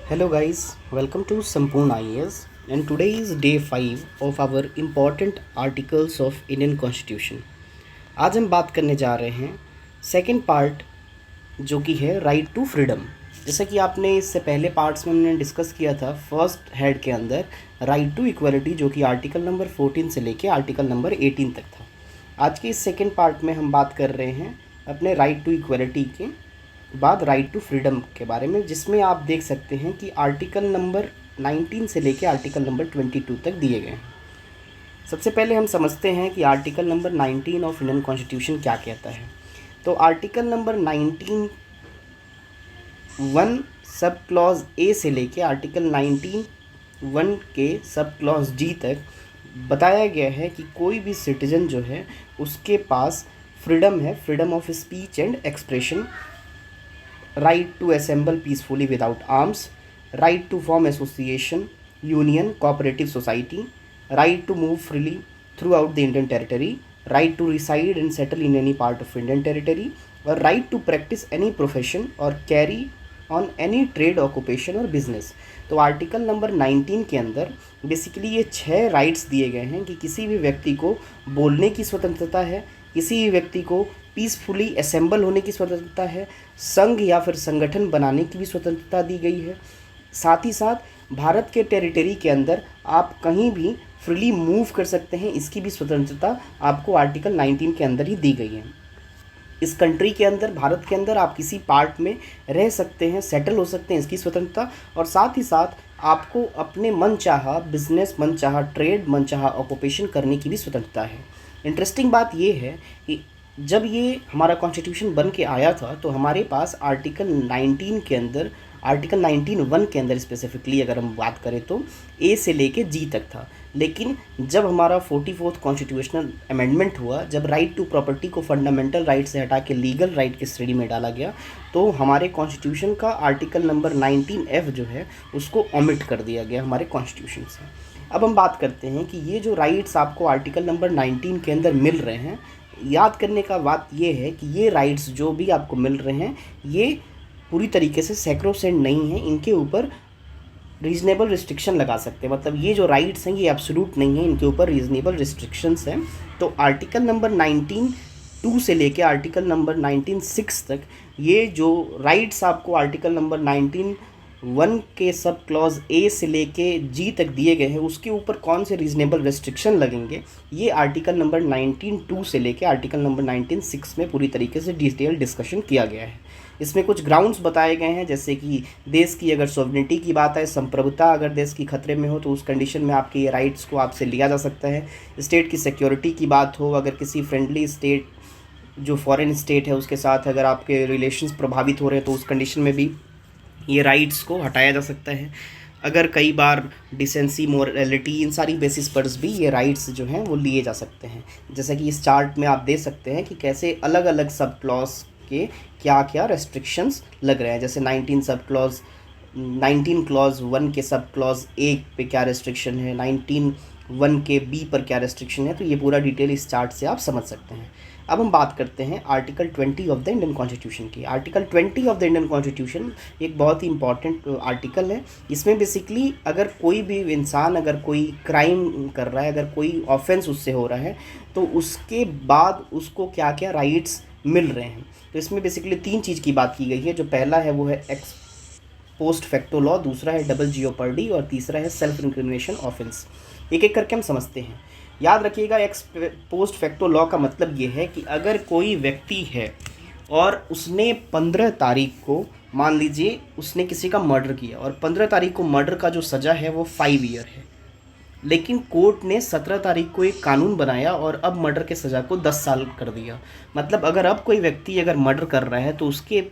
Hello guys, welcome to Sampoorna IAS, and today is day 5 of our important articles of Indian Constitution. आज हम बात करने जा रहे हैं सेकंड पार्ट जो कि है राइट टू फ्रीडम। जैसा कि आपने इससे पहले पार्ट्स में हमने डिस्कस किया था फर्स्ट हेड के अंदर राइट टू इक्वलिटी जो कि आर्टिकल नंबर 14 से लेके आर्टिकल नंबर 18 तक था। आज के इस सेकंड पार्ट में हम बात कर रहे हैं अपने राइट टू इक्वलिटी के बाद राइट टू फ्रीडम के बारे में, जिसमें आप देख सकते हैं कि आर्टिकल नंबर 19 से लेके आर्टिकल नंबर 22 तक दिए गए हैं। सबसे पहले हम समझते हैं कि article number 19 of Indian constitution क्या कहता है। तो article number 19 1 sub clause A से लेके आर्टिकल 19 1 के सब क्लॉज डी तक बताया गया है कि कोई भी सिटीजन जो है उसके पास फ्रीडम है, freedom of speech and expression, right to assemble peacefully without arms, right to form association, union, cooperative society, right to move freely throughout the Indian territory, right to reside and settle in any part of Indian territory, or right to practice any profession or carry on any trade, occupation और business। तो article number 19 के अंदर basically ये 6 rights दिए गए हैं कि किसी भी व्यक्ति को बोलने की स्वतंत्रता है, किसी भी व्यक्ति को पीसफुली असेंबल होने की स्वतंत्रता है, संघ या फिर संगठन बनाने की भी स्वतंत्रता दी गई है। साथ ही साथ भारत के टेरिटरी के अंदर आप कहीं भी फ्रीली मूव कर सकते हैं, इसकी भी स्वतंत्रता आपको आर्टिकल 19 के अंदर ही दी गई है। इस कंट्री के अंदर, भारत के अंदर आप किसी पार्ट में रह सकते हैं, सेटल हो सकते हैं, इसकी स्वतंत्रता, और साथ ही साथ आपको अपने मनचाहा बिजनेस, मनचाहा ट्रेड, मनचाहा ऑक्यूपेशन करने की भी स्वतंत्रता है। इंटरेस्टिंग बात ये है कि जब ये हमारा कॉन्स्टिट्यूशन बन के आया था तो हमारे पास आर्टिकल 19 के अंदर, आर्टिकल 19(1) के अंदर स्पेसिफिकली अगर हम बात करें तो ए से लेके जी तक था। लेकिन जब हमारा 44th कॉन्स्टिट्यूशनल अमेंडमेंट हुआ, जब राइट टू प्रॉपर्टी को फंडामेंटल राइट से हटा के लीगल राइट की श्रेणी में डाला गया, तो हमारे कॉन्स्टिट्यूशन का आर्टिकल नंबर 19(f) जो है उसको ओमिट कर दिया गया हमारे कॉन्स्टिट्यूशन से। अब हम बात करते हैं कि ये जो राइट्स आपको आर्टिकल नंबर 19 के अंदर मिल रहे हैं, याद करने का बात ये है कि ये राइट्स जो भी आपको मिल रहे हैं ये पूरी तरीके से सैक्रोसेंट नहीं है, इनके ऊपर रीजनेबल रिस्ट्रिक्शन लगा सकते हैं। मतलब ये जो राइट्स हैं ये एब्सोल्यूट नहीं है, इनके ऊपर रीजनेबल रिस्ट्रिक्शंस हैं। तो आर्टिकल नंबर 19(2) से लेके आर्टिकल नंबर 19(6) तक ये जो राइट्स आपको आर्टिकल नंबर 19(1) के सब क्लॉज ए से लेके जी तक दिए गए हैं, उसके ऊपर कौन से रीजनेबल रेस्ट्रिक्शन लगेंगे ये आर्टिकल नंबर 19(2) से लेके आर्टिकल नंबर 19(6) में पूरी तरीके से डिटेल डिस्कशन किया गया है। इसमें कुछ ग्राउंड्स बताए गए हैं, जैसे कि देश की अगर सॉवरेनिटी की बात है, संप्रभुता अगर देश की खतरे में हो तो उस कंडीशन में आपके ये राइट्स को आपसे लिया जा सकता है। स्टेट की सिक्योरिटी की बात हो, अगर किसी फ्रेंडली स्टेट जो फॉरेन स्टेट है उसके साथ अगर आपके रिलेशंस प्रभावित हो रहे हैं तो उस कंडीशन में भी ये राइट्स को हटाया जा सकता है। अगर कई बार डिसेंसी, मोरालिटी, इन सारी बेसिस पर भी ये राइट्स जो हैं वो लिए जा सकते हैं। जैसा कि इस चार्ट में आप देख सकते हैं कि कैसे अलग अलग सब क्लॉज के क्या क्या रेस्ट्रिक्शंस लग रहे हैं। जैसे 19 क्लॉज 1 के सब क्लॉज ए पे क्या रेस्ट्रिक्शन है, 19(1) के बी पर क्या रेस्ट्रिक्शन है, तो ये पूरा डिटेल इस चार्ट से आप समझ सकते हैं। अब हम बात करते हैं article 20 of the Indian constitution की। Article 20 of the Indian constitution एक बहुत ही इंपॉर्टेंट आर्टिकल है। इसमें बेसिकली अगर कोई भी इंसान अगर कोई क्राइम कर रहा है, अगर कोई ऑफेंस उससे हो रहा है, तो उसके बाद उसको क्या क्या राइट्स मिल रहे हैं। तो इसमें बेसिकली 3 चीज़ की बात की गई है। जो पहला है वो है एक्स पोस्ट फैक्टो लॉ, दूसरा है डबल जियोपर्डी और तीसरा है सेल्फ इंक्रिमिनेशन ऑफेंस। एक एक करके हम समझते हैं। याद रखिएगा, एक्स पोस्ट फैक्टो लॉ का मतलब ये है कि अगर कोई व्यक्ति है और उसने 15 तारीख को, मान लीजिए उसने किसी का मर्डर किया और 15 तारीख को मर्डर का जो सज़ा है वो 5 ईयर है, लेकिन कोर्ट ने 17 तारीख को एक कानून बनाया और अब मर्डर के सज़ा को 10 साल कर दिया। मतलब अगर अब कोई व्यक्ति अगर मर्डर कर रहा है तो उसके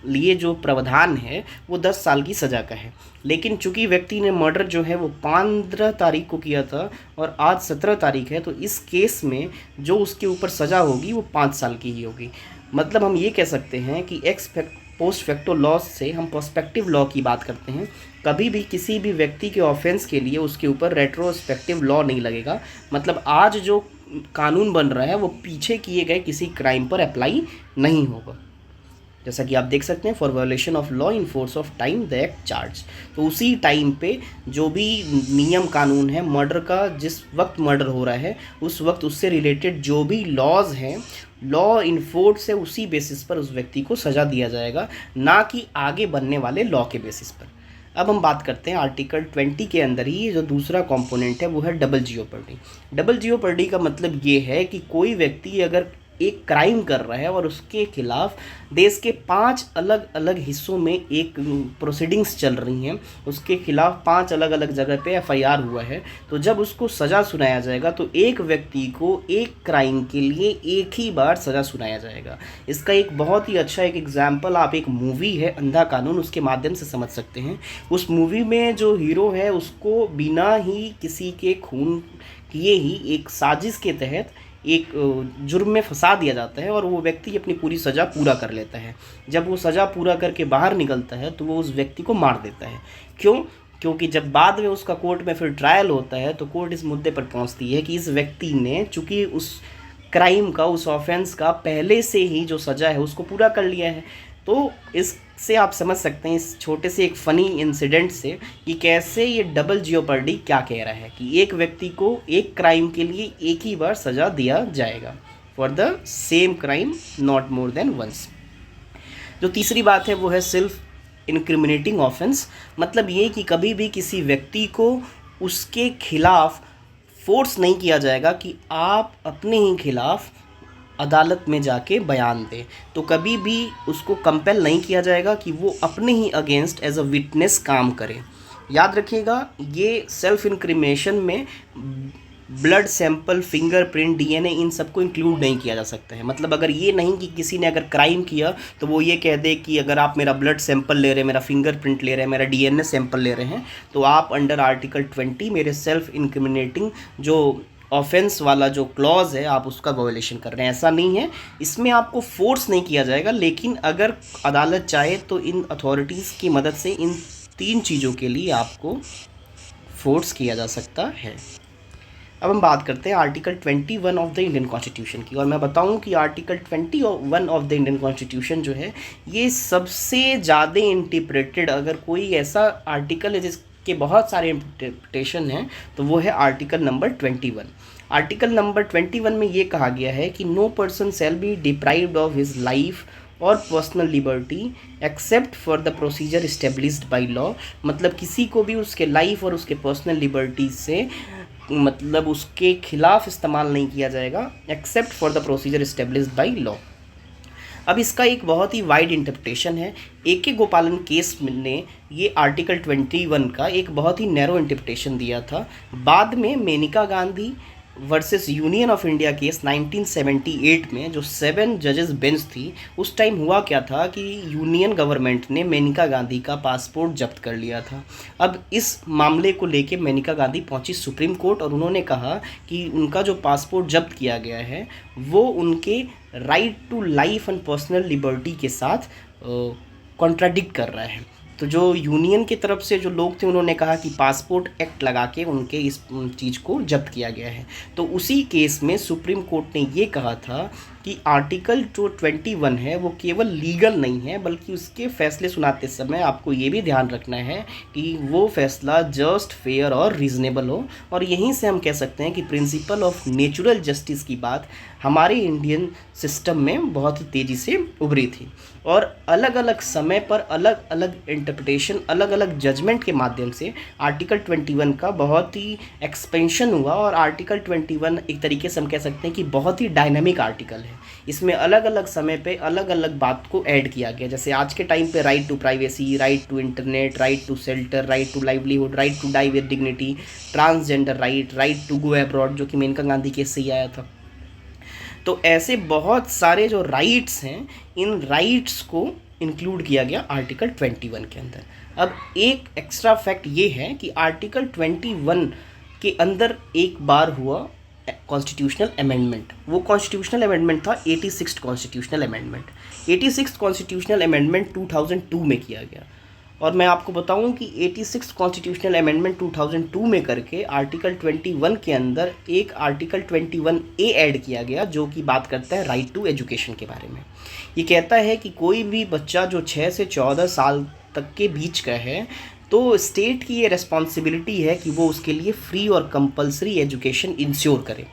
लिए जो प्रावधान है वो 10 साल की सज़ा का है। लेकिन चूंकि व्यक्ति ने मर्डर जो है वो 15 तारीख को किया था और आज 17 तारीख है, तो इस केस में जो उसके ऊपर सज़ा होगी वो 5 साल की ही होगी। मतलब हम ये कह सकते हैं कि एक्स पोस्ट फैक्टो लॉ से हम प्रोस्पेक्टिव लॉ की बात करते हैं। कभी भी किसी भी व्यक्ति के ऑफेंस के लिए उसके ऊपर रेट्रोस्पेक्टिव लॉ नहीं लगेगा। मतलब आज जो कानून बन रहा है वो पीछे किए गए किसी क्राइम पर अप्लाई नहीं होगा। जैसा कि आप देख सकते हैं, for violation of law in force of time the act charge. तो उसी टाइम पे जो भी नियम कानून है, मर्डर का जिस वक्त मर्डर हो रहा है उस वक्त उससे रिलेटेड जो भी लॉज हैं, लॉ इन फोर्स है, उसी बेसिस पर उस व्यक्ति को सज़ा दिया जाएगा, ना कि आगे बनने वाले लॉ के बेसिस पर। अब हम बात करते हैं आर्टिकल 20 के अंदर ही जो दूसरा कंपोनेंट है वो है डबल जियोपर्डी। डबल जियोपर्डी का मतलब ये है कि कोई व्यक्ति अगर एक क्राइम कर रहा है और उसके खिलाफ देश के 5 अलग अलग हिस्सों में एक प्रोसीडिंग्स चल रही हैं, उसके खिलाफ 5 अलग अलग जगह पे एफआईआर हुआ है, तो जब उसको सज़ा सुनाया जाएगा तो एक व्यक्ति को एक क्राइम के लिए एक ही बार सज़ा सुनाया जाएगा। इसका एक बहुत ही अच्छा एक एग्जाम्पल आप एक मूवी है अंधा कानून, उसके माध्यम से समझ सकते हैं। उस मूवी में जो हीरो है उसको बिना ही किसी के खून किए ही एक साजिश के तहत एक जुर्म में फंसा दिया जाता है और वो व्यक्ति अपनी पूरी सज़ा पूरा कर लेता है। जब वो सज़ा पूरा करके बाहर निकलता है तो वो उस व्यक्ति को मार देता है। क्यों? क्योंकि जब बाद में उसका कोर्ट में फिर ट्रायल होता है तो कोर्ट इस मुद्दे पर पहुंचती है कि इस व्यक्ति ने चूँकि उस क्राइम का, उस ऑफेंस का पहले से ही जो सज़ा है उसको पूरा कर लिया है। तो इससे आप समझ सकते हैं, इस छोटे से एक फ़नी इंसिडेंट से, कि कैसे ये डबल जियोपर्डी क्या कह रहा है कि एक व्यक्ति को एक क्राइम के लिए एक ही बार सज़ा दिया जाएगा, for the same crime, not more than once. जो तीसरी बात है वो है सेल्फ इनक्रिमिनेटिंग ऑफेंस। मतलब ये कि कभी भी किसी व्यक्ति को उसके खिलाफ फोर्स नहीं किया जाएगा कि आप अपने ही खिलाफ अदालत में जाके बयान दें। तो कभी भी उसको कंपेल नहीं किया जाएगा कि वो अपने ही अगेंस्ट एज अ विटनेस काम करे। याद रखिएगा, ये सेल्फ इंक्रिमिनेशन में ब्लड सैंपल, फिंगरप्रिंट, डीएनए, इन सबको इंक्लूड नहीं किया जा सकता है। मतलब अगर ये नहीं कि किसी ने अगर क्राइम किया तो वो ये कह दे कि अगर आप मेरा ब्लड सैंपल ले रहे हैं, मेरा फिंगरप्रिंट ले रहे हैं, मेरा डीएनए सैंपल ले रहे हैं, तो आप अंडर आर्टिकल 20 मेरे सेल्फ इंक्रिमिनेटिंग जो ऑफेंस वाला जो क्लॉज है आप उसका वायोलेशन कर रहे हैं। ऐसा नहीं है, इसमें आपको फोर्स नहीं किया जाएगा, लेकिन अगर अदालत चाहे तो इन अथॉरिटीज़ की मदद से इन 3 चीज़ों के लिए आपको फोर्स किया जा सकता है। अब हम बात करते हैं article 21 of the Indian constitution की, और मैं बताऊं कि article 21 of the Indian constitution जो है ये सबसे ज़्यादा इंटरप्रेटेड, अगर कोई ऐसा आर्टिकल है जिसके बहुत सारे इंटरप्रिटेशन हैं तो वो है आर्टिकल नंबर 21। आर्टिकल नंबर 21 में ये कहा गया है कि no person shall be deprived of his life or personal liberty except for the procedure established by law. मतलब किसी को भी उसके लाइफ और उसके पर्सनल लिबर्टी से मतलब उसके खिलाफ इस्तेमाल नहीं किया जाएगा, accept for the procedure established by law. अब इसका एक बहुत ही वाइड इंटरप्रिटेशन है। ए.के. गोपालन केस ने ये आर्टिकल 21 का एक बहुत ही नैरो इंटरप्रिटेशन दिया था। बाद में Maneka Gandhi versus union of India case 1978 में जो 7 जजेस बेंच थी, उस टाइम हुआ क्या था कि यूनियन गवर्नमेंट ने मेनका गांधी का पासपोर्ट जब्त कर लिया था। अब इस मामले को लेके मेनका गांधी पहुंची सुप्रीम कोर्ट और उन्होंने कहा कि उनका जो पासपोर्ट जब्त किया गया है वो उनके right to life and personal liberty के साथ कॉन्ट्राडिक्ट कर रहा है। तो जो यूनियन की तरफ से जो लोग थे उन्होंने कहा कि पासपोर्ट एक्ट लगा के उनके इस चीज़ को जब्त किया गया है। तो उसी केस में सुप्रीम कोर्ट ने ये कहा था कि आर्टिकल जो 21 है वो केवल लीगल नहीं है, बल्कि उसके फैसले सुनाते समय आपको ये भी ध्यान रखना है कि वो फैसला जस्ट, फेयर और रीज़नेबल हो। और यहीं से हम कह सकते हैं कि प्रिंसिपल ऑफ नेचुरल जस्टिस की बात हमारे इंडियन सिस्टम में बहुत ही तेज़ी से उभरी थी और अलग अलग समय पर अलग अलग इंटरप्रिटेशन, अलग अलग जजमेंट के माध्यम से आर्टिकल 21 का बहुत ही एक्सपेंशन हुआ। और आर्टिकल 21 एक तरीके से हम कह सकते हैं कि बहुत ही डायनामिक आर्टिकल है। इसमें अलग अलग समय पे अलग अलग बात को ऐड किया गया। जैसे आज के टाइम पे right to privacy, right to internet, right to shelter, right to livelihood, right to die with dignity, transgender right, right to go abroad, जो कि मेनका गांधी केस से ही आया था। तो ऐसे बहुत सारे जो राइट्स हैं, इन राइट्स को इंक्लूड किया गया आर्टिकल 21 के अंदर। अब एक एक्स्ट्रा फैक्ट ये है कि आर्टिकल 21 के अंदर एक बार हुआ कॉन्स्टिट्यूशनल अमेंडमेंट। वो कॉन्स्टिट्यूशनल अमेंडमेंट था 86th constitutional amendment. 86th constitutional amendment 2002 में किया गया और मैं आपको बताऊं कि 86 कॉन्स्टिट्यूशनल अमेंडमेंट 2002 में करके आर्टिकल 21 के अंदर एक आर्टिकल 21A ऐड किया गया जो कि बात करता है राइट टू एजुकेशन के बारे में। ये कहता है कि कोई भी बच्चा जो 6 से 14 साल तक के बीच का है तो स्टेट की ये रिस्पॉन्सिबिलिटी है कि वो उसके लिए फ्री और कंपलसरी एजुकेशन इंश्योर करे।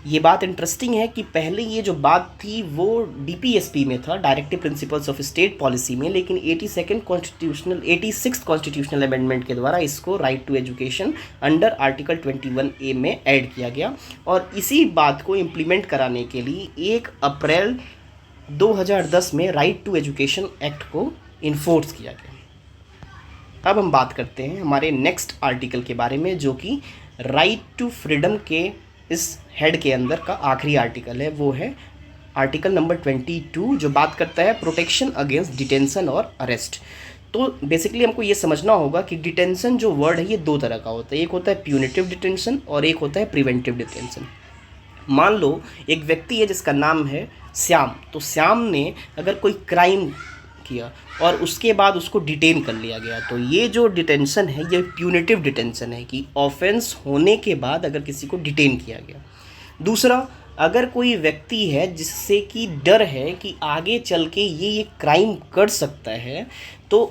ये बात इंटरेस्टिंग है कि पहले ये जो बात थी वो DPSP में था, directive principles of state policy में, लेकिन 86 कॉन्स्टिट्यूशनल अमेंडमेंट के द्वारा इसको right to education under article 21A में ऐड किया गया और इसी बात को इम्प्लीमेंट कराने के लिए 1 अप्रैल 2010 में राइट टू एजुकेशन एक्ट को इन्फोर्स किया गया। अब हम बात करते हैं हमारे नेक्स्ट आर्टिकल के बारे में जो कि राइट टू फ्रीडम के इस हेड के अंदर का आखिरी आर्टिकल है। वो है आर्टिकल नंबर 22 जो बात करता है प्रोटेक्शन अगेंस्ट डिटेंशन और अरेस्ट। तो बेसिकली हमको ये समझना होगा कि डिटेंशन जो वर्ड है ये दो तरह का होता है, एक होता है प्यूनिटिव डिटेंशन और एक होता है प्रिवेंटिव डिटेंशन। मान लो एक व्यक्ति है जिसका नाम है श्याम, तो श्याम ने अगर कोई क्राइम किया और उसके बाद उसको डिटेन कर लिया गया, तो ये जो डिटेंशन है ये प्यूनिटिव डिटेंशन है कि ऑफेंस होने के बाद अगर किसी को डिटेन किया गया। दूसरा, अगर कोई व्यक्ति है जिससे कि डर है कि आगे चल के ये क्राइम कर सकता है, तो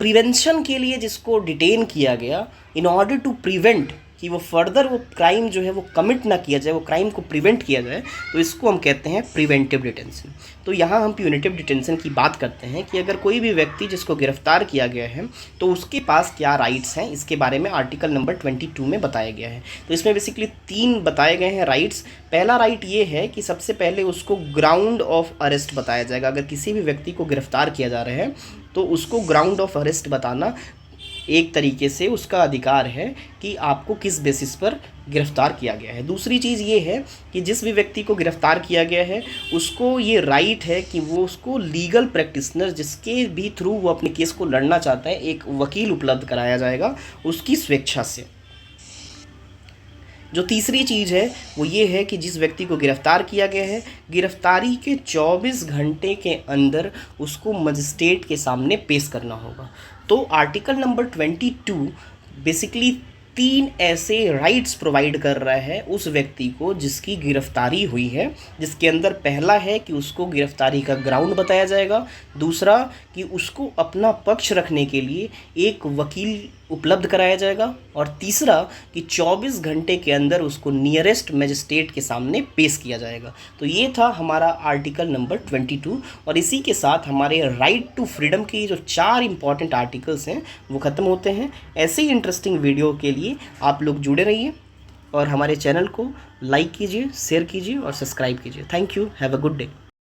प्रिवेंशन के लिए जिसको डिटेन किया गया इन ऑर्डर टू प्रिवेंट कि वो फर्दर वो क्राइम जो है वो कमिट ना किया जाए, वो क्राइम को प्रिवेंट किया जाए, तो इसको हम कहते हैं प्रिवेंटिव डिटेंशन। तो यहाँ हम प्यूनिटिव डिटेंशन की बात करते हैं कि अगर कोई भी व्यक्ति जिसको गिरफ्तार किया गया है तो उसके पास क्या राइट्स हैं, इसके बारे में आर्टिकल नंबर 22 में बताया गया है। तो इसमें बेसिकली 3 बताए गए हैं राइट्स। पहला राइट ये है कि सबसे पहले उसको ग्राउंड ऑफ अरेस्ट बताया जाएगा। अगर किसी भी व्यक्ति को गिरफ्तार किया जा रहा है तो उसको ग्राउंड ऑफ अरेस्ट बताना एक तरीके से उसका अधिकार है कि आपको किस बेसिस पर गिरफ्तार किया गया है। दूसरी चीज़ ये है कि जिस भी व्यक्ति को गिरफ्तार किया गया है उसको ये राइट है कि वो उसको लीगल प्रैक्टिशनर जिसके भी थ्रू वो अपने केस को लड़ना चाहता है, एक वकील उपलब्ध कराया जाएगा उसकी स्वेच्छा से। जो तीसरी चीज़ है वो ये है कि जिस व्यक्ति को गिरफ्तार किया गया है, गिरफ्तारी के 24 घंटे के अंदर उसको मजिस्ट्रेट के सामने पेश करना होगा। तो आर्टिकल नंबर 22 बेसिकली 3 ऐसे राइट्स प्रोवाइड कर रहा है उस व्यक्ति को जिसकी गिरफ्तारी हुई है, जिसके अंदर पहला है कि उसको गिरफ्तारी का ग्राउंड बताया जाएगा, दूसरा कि उसको अपना पक्ष रखने के लिए एक वकील उपलब्ध कराया जाएगा, और तीसरा कि 24 घंटे के अंदर उसको नियरेस्ट मजिस्ट्रेट के सामने पेश किया जाएगा। तो ये था हमारा आर्टिकल नंबर 22 और इसी के साथ हमारे राइट टू फ्रीडम के जो 4 इंपॉर्टेंट आर्टिकल्स हैं वो ख़त्म होते हैं। ऐसे ही इंटरेस्टिंग वीडियो के लिए आप लोग जुड़े रहिए और हमारे चैनल को लाइक कीजिए, शेयर कीजिए और सब्सक्राइब कीजिए। Thank you, have a good day.